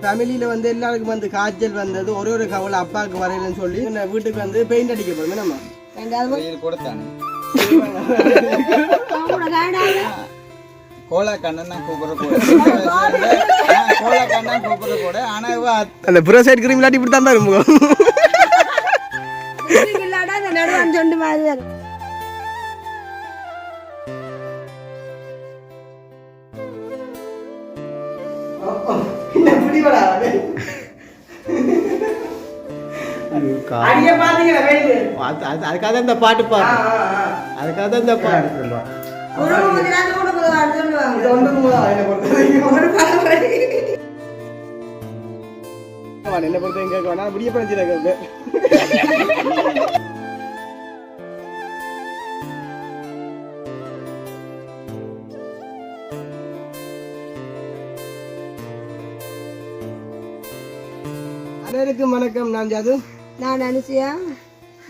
ஃபேமிலியில் வந்து எல்லாருக்கும் வந்து காய்ச்சல் வந்தது ஒரு கவலை அப்பாவுக்கு வரையிலன்னு சொல்லி வீட்டுக்கு வந்து பெயிண்ட் அடிக்க போகிறோமே நம்ம கோலா கண்ணன் கூப்பிட கூட ஆனா அந்த புற சைடு கிரீம் இல்லாட்டி இப்படி தான் இருக்கும் சொண்டு மாதிரி அதுக்காக இந்த பாட்டு பாடு அதுக்காக இந்த பாட்டு என்ன பொறுத்த எங்க வேணா முடிய பண்ணிச்சிருக்க அனைவருக்கும் வணக்கம். நான் ஜாது. நான் அனுசியா.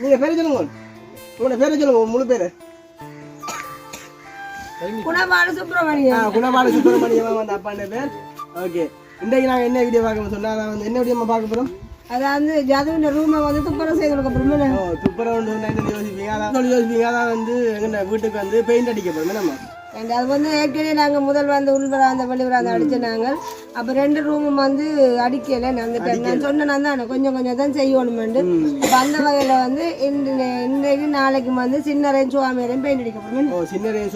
நீங்க பேரை சொல்லுங்க. உங்களோட பேரை சொல்லுங்க, முழு பேரு. குணபால சுப்பிரமணியம். குணபால சுப்பிரமணியம் வந்து அப்பாண்ட பேர். ஓகே. இன்றைக்கு நாங்கள் என்ன வீடியோ பார்க்க சொன்னா வந்து என்ன வீடியோ பார்க்க போறோம்? அதாவது ஜாதுவின் ரூமை வந்து துப்புரவு செய்ததுக்கு அப்புறமே துப்புரவு யோசிப்பீங்க. அதான் யோசிப்பீங்க. அதான் வந்து எங்க வீட்டுக்கு வந்து பெயிண்ட் அடிக்க போறோம் நம்ம. அது வந்து ஏற்கனவே நாங்கள் முதல் வந்து உள்வராந்த வெளிவராந்த அடித்த நாங்கள் அப்போ 2 ரூமும் வந்து அடிக்கலை. நான் சொன்னேன் தான் கொஞ்சம் தான் செய்யணுமெண்டு. அப்போ அந்த வகையில் வந்து இன்றைக்கு நாளைக்கு வந்து சின்னரையும் சுவாமியரையும் பெயிண்ட் அடிக்க போகிறோம். சின்னரையும்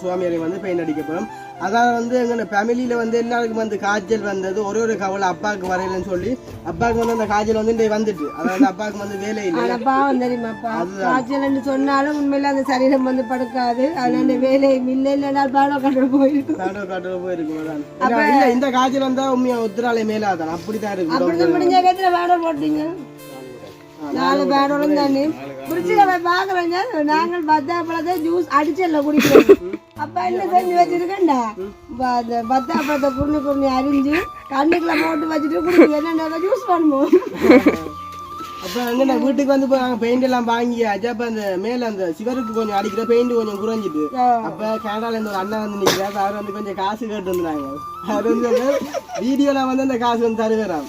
சுவாமியரையும் வந்து பெயிண்ட் அடிக்க போகிறோம். அதான் வந்து எங்க ஃபேமிலியில் வந்து எல்லாருக்கும் வந்து காய்ச்சல் வந்தது ஒரு கவலை அப்பாவுக்கு வரையிலன்னு சொல்லி அப்பாவுக்கு வந்து அந்த காய்ச்சல் வந்து இன்றைக்கு வந்துட்டு அதாவது அப்பாவுக்கு வந்து வேலை இல்லை. பாவம் தெரியுமாப்பா, காய்ச்சல் சொன்னாலும் உண்மையில அந்த சரீரம் வந்து படுக்காது. அதனால வேலை இல்லை இல்லைன்னா பாடோ காட்டுற போயிருக்கும். இந்த காய்ச்சல் வந்தா உண்மையா ஒத்துராளை மேலாதான் அப்படித்தான் இருக்கு. அப்படிதான் முடிஞ்ச கேத்துல பேடோ போட்டீங்க 4 பேடோலும் தானே பிடிச்சிக்க பாக்குறேங்க. நாங்கள் பத்தாப்பழத்தை ஜூஸ் அடிச்சல்ல குடிக்கிறோம். அப்ப என்ன செஞ்சு வச்சிருக்கேன்டா பத்தாப்பழத்தை குருணி அரிஞ்சு கண்ணுக்குள்ள போட்டு வச்சுட்டு குடிக்க என்ன ஜூஸ் பண்ணுவோம். அப்போ எங்கன்னா வீட்டுக்கு வந்து நாங்கள் பெயிண்ட் எல்லாம் வாங்கியாச்சு. அப்போ அந்த மேலே அந்த சிவருக்கு கொஞ்சம் அடிக்கிற பெயிண்ட் கொஞ்சம் குறைஞ்சிட்டு அப்போ கேரளால இருந்து ஒரு அண்ணன் வந்து நிற்கிறார். அவர் வந்து கொஞ்சம் காசு கேட்டு வந்துருந்தாங்க. அவர் வந்து வீடியோலாம் வந்து அந்த காசு வந்து தருவேறான்.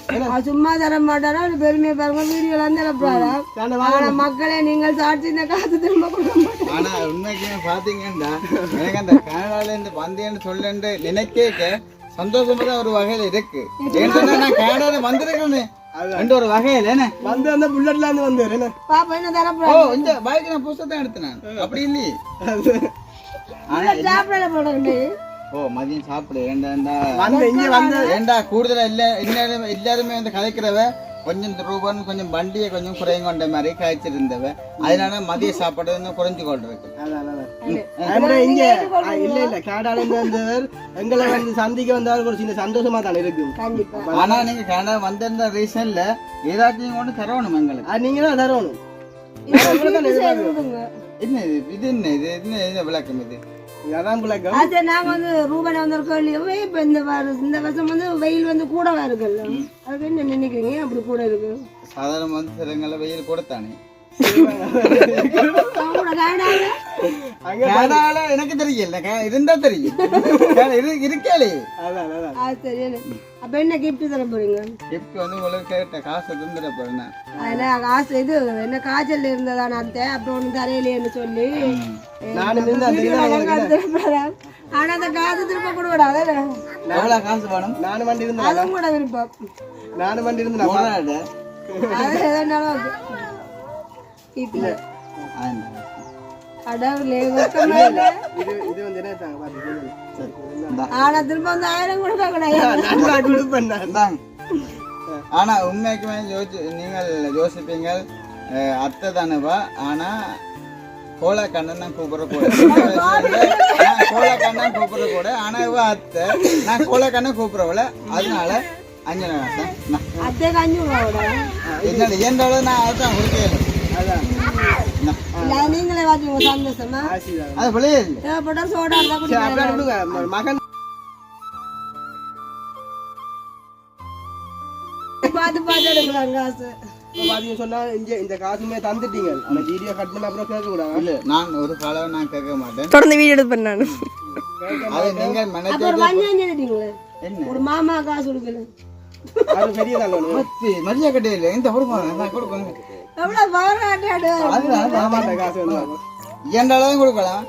சும்மா தர மாட்டாரா பெருமையை பாருங்க. வீடியோலாம் தரப்பாரா ஆனா மக்களே நீங்கள் சாட்சி இந்த காசு திரும்ப கொடுக்க மாட்டேன். ஆனா உண்மைக்கு பாத்தீங்கன்னா எனக்கு அந்த கேரளால இருந்து வந்தேன்னு சொல்ல நினைக்க சந்தோஷமா ஒரு வகையில இருக்கு. நான் கேரளால வந்திருக்கேன்னு ஒரு வகையில வந்து அந்த புல்லட்ல இருந்து வந்து பாப்பா என்ன தரப்போ இந்த பைக் நான் புதுசா எடுத்தேன். அப்படி இல்லையே மதியம் சாப்பிடு ஏண்டா கூடுதலா எல்லாருமே வந்து கதைக்கிறவ கொஞ்சம் ரூபான்னு கொஞ்சம் வண்டியை கொஞ்சம் குறையும் கொண்ட மாதிரி காய்ச்சிருந்தவ. அதனால மதிய சாப்பாடு குறைஞ்சு கொண்டிருக்கு. இல்ல கேரளால இருந்து எங்களை வந்து சந்திக்க வந்தாலும் ஒரு சின்ன சந்தோஷமா தானே இருக்கு. ஆனா நீங்க கேரளா வந்திருந்த ரீசன்ல ஏதாச்சும் கொண்டு தரணும் எங்களுக்கு. நீங்க தான் தரணும். என்ன இது என்ன விளக்கம் இது? நாங்க வந்து ரூபாய் வந்திருக்கோம். இப்ப இந்த வருஷம் வந்து வெயில் வந்து கூடவா இருக்குல்ல, அதுக்கு என்ன நினைக்கிறீங்க? அப்படி கூட இருக்கு. சாதாரண வந்து சிலங்கள வெயில் கூடத்தானே எனக்கு தெரியல. இருந்தா தெரியும் இருக்கே. அப்ப என்ன கிஃப்ட் தர போறீங்க? கிஃப்ட் வந்து உங்களுக்கு கேட்ட காசு தந்துட போறேன். அதெல்லாம் காசு இது என்ன காய்ச்சல் இருந்ததான அத்தை அப்ப ஒண்ணு தரையிலேன்னு சொல்லி ஆனா அந்த காசு திரும்ப கூட விடாத. எவ்வளவு காசு வேணும்? நானும் வண்டி இருந்தேன். அதுவும் கூட விருப்பம். நானும் வண்டி இருந்தேன். அது எதனாலும் ஆனா திரும்ப வந்து 1000 கொடுக்க. ஆனா உண்மைக்குமே நீங்கள் யோசிப்பீங்க அத்தை தானேவா. ஆனா கோலா கண்ணன் கூப்பிட கூட கோலா கண்ணன் கூப்பிட கூட ஆனா இவ அத்தை நான் கோலா கண்ணன் கூப்பிடவில்ல. அதனால 5 என்ன ஏன்றாலும் நான் அதான் கொடுக்கல. நீங்களே வாங்க சந்தோஷமா அது வெளியே தேவைப்பட்டா சோடா இருந்தா மகன் பார்த்து எடுக்கலாம் காசு. சொன்னா இந்த காசுமே தந்துட்டீங்க. அந்த வீடியோ கட் பண்ண அப்புறம் கேட்க கூடாது. இல்ல நான் ஒரு காலம் நான் கேட்க மாட்டேன். தொடர்ந்து வீடியோ எடுத்து பண்ணானு அது நீங்க ஒரு மாமா காசு கொடுக்கல. அது பெரிய தான் மரியா கட்டே இல்லை இந்த கொடுப்பாங்க எவ்வளவு பாராட்டாடு மாமாட்ட காசு வந்து ஏண்டாலும் கொடுக்கலாம்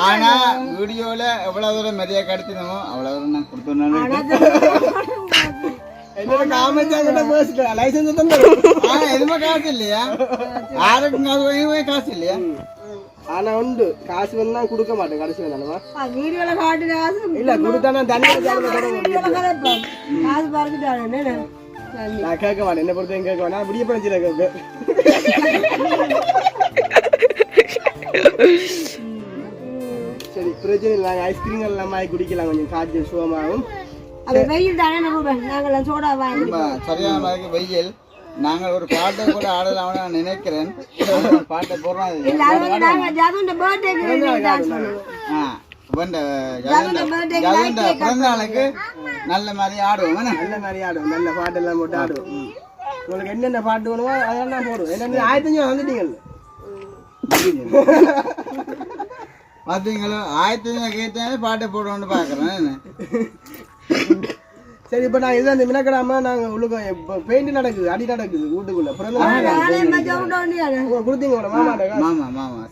ஆனா வீடியோல எவ்வளவு தூரம் மரியா கடத்தினமோ அவ்வளவு தூரம் நான் கொடுத்தோம் என்னோட காமெடியா பேசிட்டேன் லைசன்ஸ் தான் ஆனா எதுவுமே காசு இல்லையா யாருக்கும் காசு வாங்கி காசு இல்லையா ஆனா உண்டு காசு வந்து நான் கொடுக்க மாட்டேன் கடைசி வேணாமா வீடியோல காட்டுன காசு இல்ல கொடுத்தா நான் தண்ணி காசு பார்த்துட்டாரு நான் கேட்க மாட்டேன் என்ன பொறுத்த கேட்க வேணாம் முடிய பண்ணிச்சில கேட்க சரி பிரச்சனை இல்லை ஐஸ்கிரீம் எல்லாம் வாங்கி குடிக்கலாம் கொஞ்சம் காய்ச்சல் சுகமாகும் அது வெயில் தானே நாங்களாம் சோடா வாங்கி சரியான வெயில் நாங்கள் ஒரு பாட்டை கூட ஆடலாம்னு நான் நினைக்கிறேன் பாட்டை போடுறோம் பிறந்த நாளுக்கு நல்ல மாதிரி ஆடுவோம் நல்ல மாதிரி ஆடுவோம் நல்ல பாட்டெல்லாம் போட்டு ஆடுவோம் உங்களுக்கு என்னென்ன பாட்டு வேணுமோ அதெல்லாம் போடுவோம் என்னென்ன 1500 வந்துட்டீங்க பார்த்தீங்களா 1500 கேட்டாலே பாட்டை போடுவோம்னு பார்க்குறேன் சரி இப்போ நான் இதுதான் இந்த மினக்கடாம நாங்கள் உள்ளுக்க இப்போ பெயிண்ட் நடக்குது அடி நடக்குது வீட்டுக்குள்ள கொடுத்தீங்க மாமாட்ட மாமா மாமா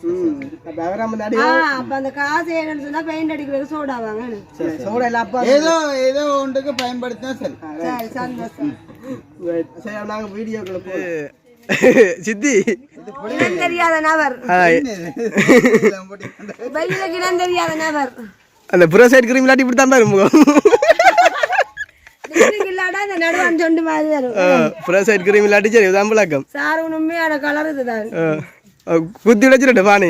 அவராம வந்து அடி அப்போ அந்த காசு என்னன்னு சொன்னா பெயிண்ட் அடிக்கிறது சோடா வாங்க சோடா இல்லை அப்பா ஏதோ ஒன்றுக்கு பயன்படுத்தினா சரி சரி சந்தோஷம் சரி நாங்கள் வீடியோக்குள்ள போ சித்தி தெரியாத நபர் வெயிலுக்கு தெரியாத நபர் அந்த புற சைடு கிரீம் இல்லாட்டி இப்படி தான் இருக்கும் குத்தி வச்சிருட்டு பானு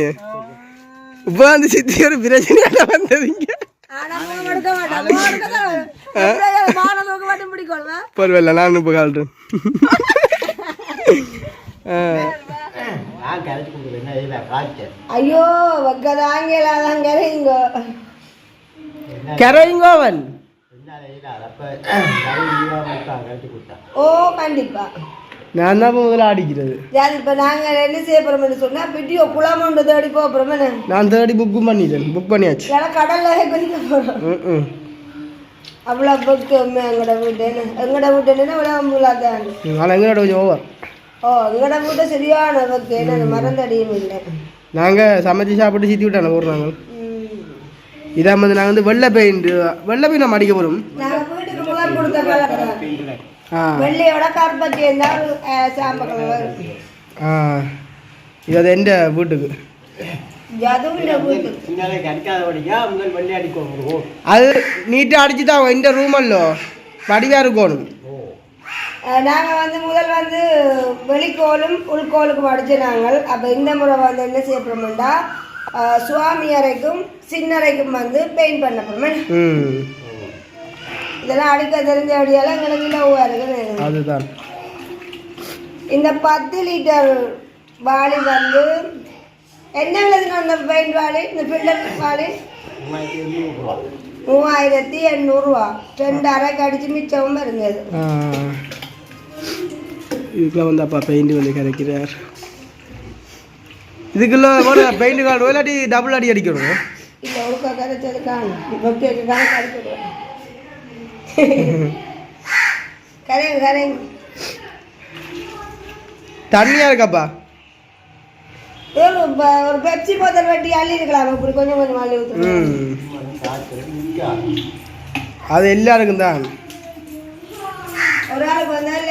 இப்ப வந்து சித்தி ஒரு பிரச்சனை வந்ததுங்க பரவாயில்ல நான் இப்ப கால்றேன் ஐயோ வக்கதாங்க கரைங்கோவன் ஓ கண்டிப்பா நான் தான் முதல்ல அடிக்கிறது இப்ப நாங்க என்ன செய்ய போறோம்னு சொன்னா வீடியோ குளம் தேடி போறோம் நான் தேடி புக் பண்ணியாச்சு கடல்ல குதிக்க போறோம் அவ்வளவு புக்கு எங்கட வீட்டு எங்களோட கொஞ்சம் ஓவர் ஓ எங்கட வீட்டு சரியான புக்கு என்ன மறந்தடியும் இல்லை நாங்க சமைச்சு சாப்பிட்டு சித்தி விட்டாங்க போடுறாங்க இதான் வந்து நாங்கள் வந்து வெள்ளை பெயிண்ட் நம்ம அடிக்க போகிறோம் வெள்ளையோட கருப்பத்தி இருந்தால் இது அது எந்த வீட்டுக்கு அது நீட்டாக அடிச்சு தான் இந்த ரூம் அல்லோ வடிவாக இருக்கணும் நாங்கள் வந்து முதல் வந்து வெளிக்கோளும் உள்கோளுக்கும் அடிச்சு நாங்கள் அப்போ இந்த முறை வந்து என்ன செய்ய போகிறோம்டா சுவாமி அறைக்கும் சின்னறைக்கும் வந்து பெயிண்ட் பண்ண போகிறோம் இதெல்லாம் அடிக்க தெரிஞ்ச அடியால எங்களுக்கு லவ்வாக இருக்குது அதுதான் இந்த 10 லிட்டர் வாளி வந்து என்ன விலைக்கு அந்த பெயிண்ட் வாளி இந்த ஃபில்டர் வாளி 3800 ரூபா 2 அரைக்கு அடிச்சு மிச்சமும் இருந்தது இதுக்குள்ள வந்து அப்பா பெயிண்ட் வந்து கிடைக்கிறார் இதுக்குள்ள பெயிண்ட் கார்டு இல்லாட்டி டபுள் அடி அடிக்கணும் இல்லை ஒழுக்கா கரைச்சது காணும் இப்போ கணக்கு அடிக்கணும் கரைங்க தண்ணியா இருக்காப்பா ஒரு பெப்சி போத்தல் வெட்டி அள்ளி இருக்கலாம் இப்படி கொஞ்சம் கொஞ்சம் அள்ளி ஊற்றுறோம் அது எல்லாருக்கும் தான் ஒரு ஆளுக்கு வந்தாலும்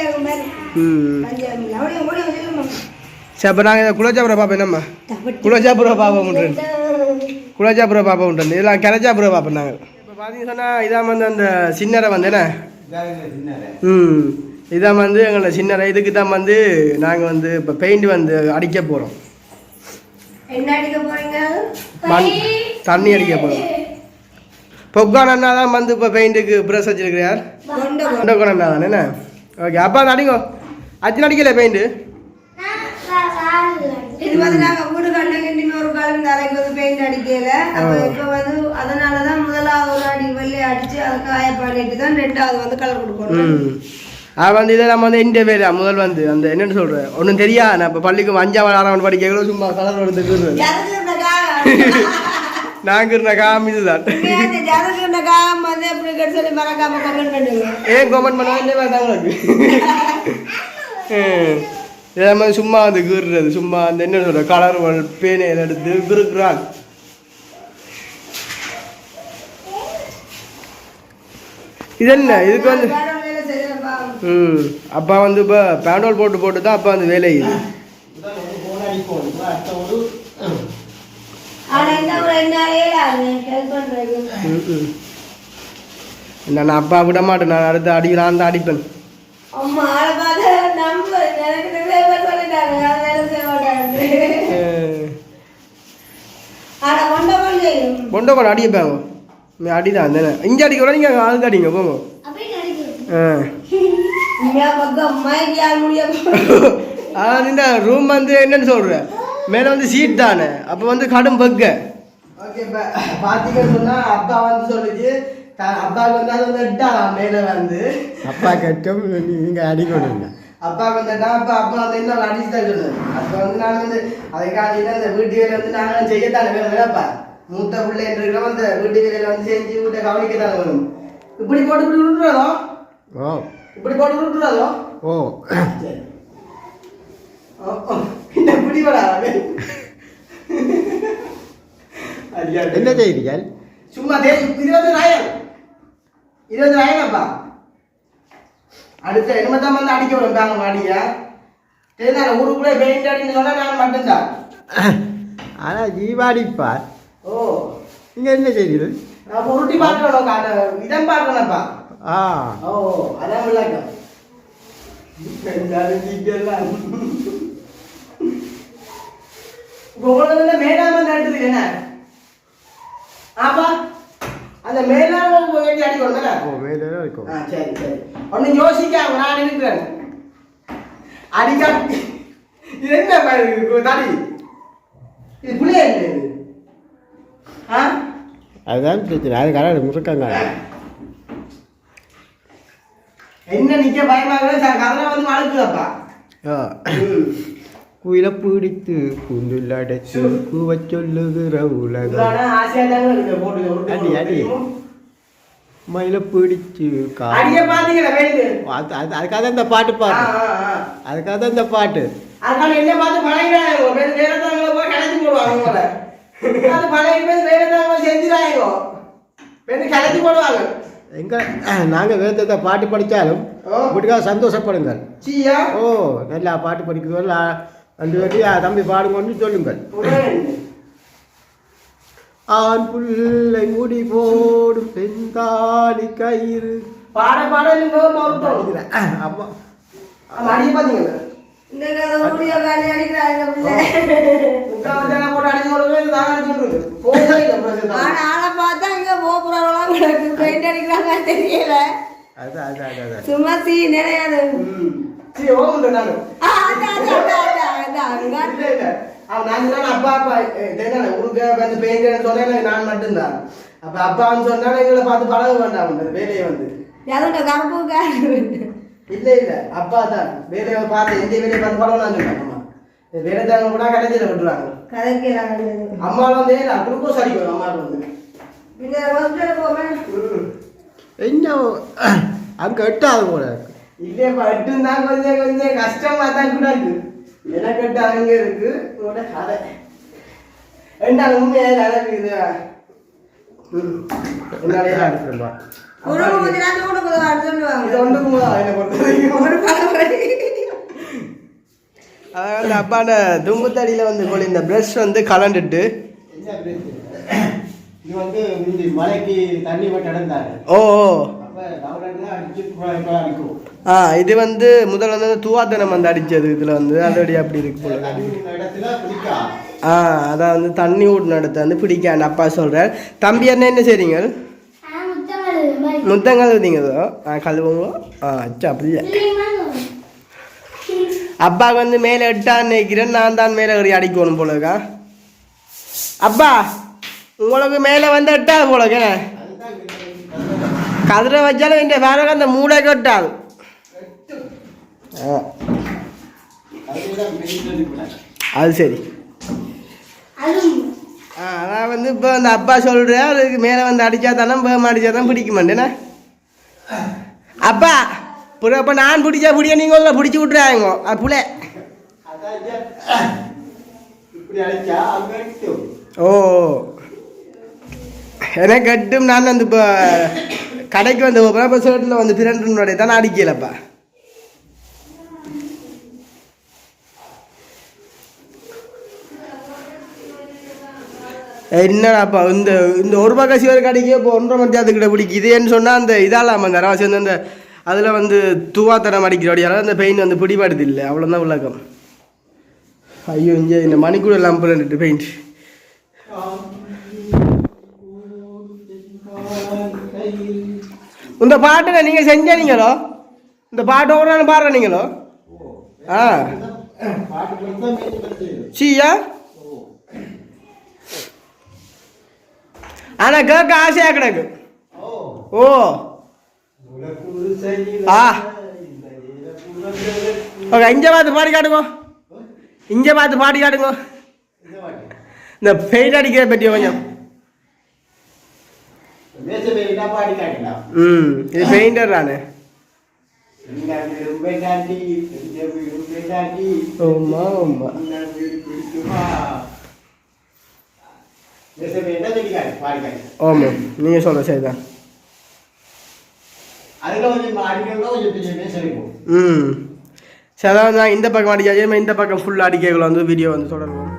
சரி அப்போ நாங்கள் இதை குலோஜாபுரம் பார்ப்போம் என்னம்மா குலோஜாபுரம் பார்ப்போம் குலோஜாபுரம் பார்ப்போம் உண்டு இதெல்லாம் கிளச்சாபுரம் பார்ப்போம் நாங்கள் இப்போ பார்த்தீங்கன்னு சொன்னால் இதான் வந்து அந்த சின்னரை வந்து என்ன இதான் வந்து எங்களோட சின்னரை இதுக்கு தான் வந்து நாங்கள் வந்து இப்போ பெயிண்ட் வந்து அடிக்க போகிறோம் தண்ணி அடிக்க போகிறோம் பொக்கான அண்ணா தான் வந்து இப்போ பெயிண்ட்டுக்கு ப்ரெஸ் வச்சிருக்கிறார் கொண்டக்கோன அண்ணா தானே என்ன ஓகே அப்போ அது அடிங்கோ அச்சு அடிக்கல பெயிண்ட்டு இது வந்து நாங்கள் வீடு கண்ணுக்கு ஒரு காலம் அரைக்கு வந்து பெயிண்ட் அடிக்கல அப்போ இப்போ வந்து அதனால தான் முதலாவது ஒரு அடி வெள்ளை அடித்து அதை காய பண்ணிட்டு தான் ரெண்டாவது வந்து கலர் கொடுக்கணும் அது வந்து இதை நம்ம வந்து எந்த வேலை முதல் வந்து அந்த என்னென்னு சொல்கிறேன் ஒன்றும் தெரியா நான் இப்போ பள்ளிக்கு 5ஆம் 6ஆம் படிக்க சும்மா கலர் எடுத்துக்கிறது நாங்கள் இருந்த காம் இதுதான் ஏன் கமெண்ட் பண்ண இதே மாதிரி சும்மா வந்து கீறுறது சும்மா அந்த என்ன சொல்ற கலர் பேனையில் எடுத்து கிறுக்குறான். இது என்ன இதுக்கு வந்து அப்பா வந்து இப்போ பேண்டோல் போட்டு தான் அப்பா வந்து வேலை இது நான் அப்பா விட மாட்டேன் நான் அடுத்து அடிக்கிறான் தான் அடிப்பேன். கொண்டோட அடிப்பாங்க அடிதான் தானே இங்கே அடிக்க கூட நீங்கள் அதுக்கு அடிங்க போங்க. அதாவது இந்த ரூம் வந்து என்னன்னு சொல்கிறேன் மேலே வந்து சீட் தானே அப்போ வந்து கடும் பக்க ஓகே இப்போ பார்த்தீங்கன்னு சொன்னால் அப்பா வந்து சொல்லிச்சு அப்பாவுக்கு வந்து அது வந்து எட்டாலாம் மேலே வந்து அப்பா கட்டும் நீங்கள் அடிக்கணுங்க அப்பாவுக்கு வந்துட்டா அப்பா அப்பா வந்து என்ன அடிச்சு தான் சொல்லுது அப்போ வந்து நான் வந்து அதுக்காண்டி அந்த வீட்டு வேலை வந்து நாங்கள் செய்யத்தானே வேலைப்பா மூத்த பிள்ளை இருக்கிறோம் அந்த வீட்டு வேலையில் வந்து செஞ்சு வீட்டை கவனிக்கத்தானே வரும். இப்படி போட்டு இப்படி விட்டுறதோ ஓ இப்படி போட்டு விட்டுறதோ ஓ சரி இப்படி வராது என்ன செய்திகள் சும்மா 20,000அப்பா அடுத்த என்னதான் வந்து அடிக்க வரும் பேங்க மாடியா தெரியுதா ஊருக்குள்ளே பெயிண்ட் அடின்னு சொன்னா நான் மட்டும்தான். ஆனால் ஜீவாடிப்பார் ஓ இங்கே என்ன செய்திகள் நான் உருட்டி பார்க்கணும் இடம் பார்க்கணும்ப்பா. ஆ ஓ அதான் விளக்கம் உங்களுக்கு மேலாம நட்டுது என்ன ஆப்பா அந்த மேலாம வேண்டி அடிக்கணும். ஓ மேலே இருக்கும் சரி சரி ஒன்னும் யோசிக்காம நான் இருக்கிறேன் அடிக்கா இது என்ன தடி இது புள்ளைய இல்லை இது அதுதான் பிரச்சனை அதுக்காக முறுக்கங்க என்ன நிக்க பயமாக கதலை வந்து வளர்க்குதப்பா. குயில பிடித்து கூண்டில் அடைச்சு கூவ சொல்லுகிற உலகம் அடி அடி மயில பிடிச்சு அதுக்காக தான் இந்த பாட்டு பாட்டு அதுக்காக தான் இந்த பாட்டு என்ன பார்த்து பழகிறாங்க கிளச்சி போடுவாங்க கிளச்சி போடுவாங்க. எங்க நாங்கள் வேதத்தை பாட்டு படித்தாலும் வீட்டுக்காக சந்தோஷப்படுங்கள். ஓ நல்லா பாட்டு படிக்கிறோம் 2 வாட்டி தம்பி பாடுங்கன்னு சொல்லுங்கள். ஆண் பிள்ளை முடி போடும் பெண்தாலி கயிறு பாட பாட அப்பா அடிய பாத்தீங்களா அப்பா அப்பா உனக்கு பெயிண்ட் சொன்ன நான் மட்டும்தான் அப்ப அப்பான்னு சொன்னா எங்களை பார்த்து பழக வேண்டாம் வேலையை வந்து இல்ல இல்ல அப்பா தான் வேலையை பார்த்து எந்த வேலையை பார்த்து பழகலாம் சொன்னாங்க வேலை தாங்க கூட கடைசியில விட்டுறாங்க அம்மாவில் வந்து குளுக்கோஸ் அடிக்கும் அம்மாவில் வந்து என்ன அங்கே எட்டாவது போல இல்லையப்பா எட்டுந்தான் கொஞ்சம் கொஞ்சம் கஷ்டமா தான் கூட இருக்கு எனக்கு எட்டு அங்க இருக்கு உங்களோட கதை என்ன உண்மையாக அழகு இது அதாவது அப்பாண்ட தும்புத்தடியில் வந்து போல இந்த ப்ரஷ் வந்து கலண்டுட்டு இது வந்து மலைக்கு தண்ணி மட்டும் இடந்தாரு ஓ இது வந்து முதல்ல வந்து தூவாத்தனம் வந்து அடிச்சது இதில் வந்து அதோடைய அப்படி இருக்கு போல அதான் வந்து தண்ணி ஊட்டின இடத்த வந்து பிடிக்காண்டு அப்பா சொல்கிறார். தம்பி என்ன செய்றீங்க முத்தம் கழுவுதீங்கதோ கழுவுங்க அச்சா அப்படியே அப்பாவுக்கு வந்து மேலே எட்டான்னு நினைக்கிறேன் நான் தான் மேலே ஏறி அடிக்கணும் போலக்கா. அப்பா உங்களுக்கு மேலே வந்து எட்டாது போலக்க கதிரை வச்சாலும் இந்த வேற அந்த மூளை கட்டாது அது சரி. அதான் வந்து இப்போ அந்த அப்பா சொல்கிறேன் அதுக்கு மேலே வந்து அடித்தா தானே பேம் அடித்தா தான் பிடிக்க மாட்டேன்னா அப்பா அப்போ நான் பிடிச்சா பிடிக்க நீங்கள் உங்களை பிடிச்சி விட்றாங்க புள்ள. ஓ எனக்கு கட்டும் நான் அந்த இப்போ கடைக்கு வந்து இப்போ ஷர்ட்டில் வந்து பிரண்டுனுடைய தானே அடிக்கலப்பா. என்னடாப்பா இந்த இந்த ஒரு பக்கம் சிவர் கடைக்கு இப்போ 1.5 மணித்தியாத்துக்கிட்ட பிடிக்குதுன்னு சொன்னால் அந்த இதாலாமா அந்த அரவாசி வந்து அந்த அதில் வந்து தூவாத்தரம் அடிக்கிறோடையால அந்த பெயிண்ட் வந்து பிடிபாடுது இல்லை அவ்வளோதான் உள்ளக்கம். ஐயோ இங்கே இந்த மணிக்கூட லாம்பு ரெண்டு பெயிண்ட். இந்த பாட்டை நீங்கள் செஞ்சீங்களோ இந்த பாட்டு ஒரு நாள் பாடுறீங்களோ? ஆ சீயா ஆனால் கேட்க ஆசையாக கிடக்கு. ஓ ஆ ஓகே இங்கே பார்த்து பாடி காட்டுங்க. இங்கே பார்த்து பாடி காட்டுங்க. இந்த பெயிண்ட் அடிக்கிற பற்றி கொஞ்சம். இது பெயிண்டர் தானே? ஆமா ஆமா ஆமா நீங்க சொல்ற சரிதான். சரி அதான் இந்த பக்கம் அடிக்காது இந்த பக்கம் ஃபுல்லாக அடிக்கல வந்து வீடியோ வந்து தொடருவோம்.